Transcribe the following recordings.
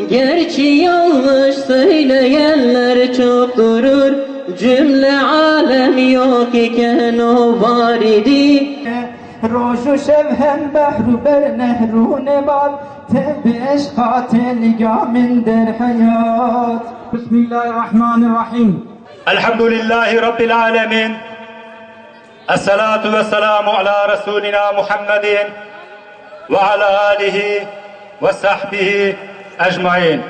Gerçi yanlış söyleyenler çok durur, cümle alem yok iken o var idi. روشو شبهم بحر بر نهرون باد تبش قاتل من در حياة. بسم الله الرحمن الرحيم. الحمد لله رب العالمين. الصلاة والسلام على رسولنا محمد وعلى آله وصحبه ecmaîn.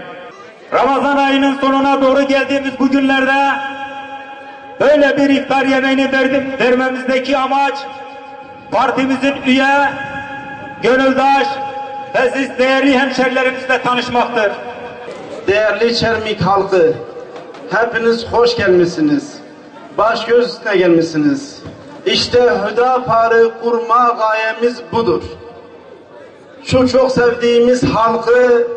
Ramazan ayının sonuna doğru geldiğimiz bu günlerde böyle bir iftar yemeğini vermemizdeki amaç partimizin üye, gönüldaş ve siz değerli hemşerilerimizle tanışmaktır. Değerli Çermik halkı, hepiniz hoş gelmişsiniz. Baş göz üstüne gelmişsiniz. İşte Hüdapar'ı kurma gayemiz budur. Şu çok sevdiğimiz halkı,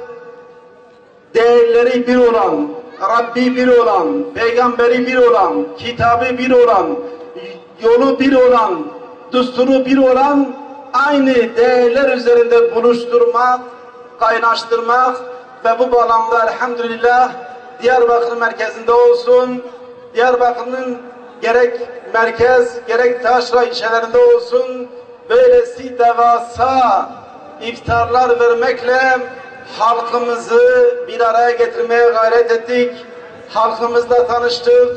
değerleri bir olan, Rabbi bir olan, peygamberi bir olan, kitabı bir olan, yolu bir olan, düsturu bir olan, aynı değerler üzerinde buluşturmak, kaynaştırmak ve bu bağlamda elhamdülillah Diyarbakır merkezinde olsun, Diyarbakır'ın gerek merkez, gerek taşra ilçelerinde olsun, böylesi devasa iftarlar vermekle halkımızı bir araya getirmeye gayret ettik. Halkımızla tanıştık.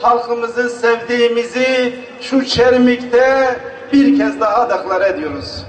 Halkımızı sevdiğimizi şu Çermik'te bir kez daha deklare ediyoruz.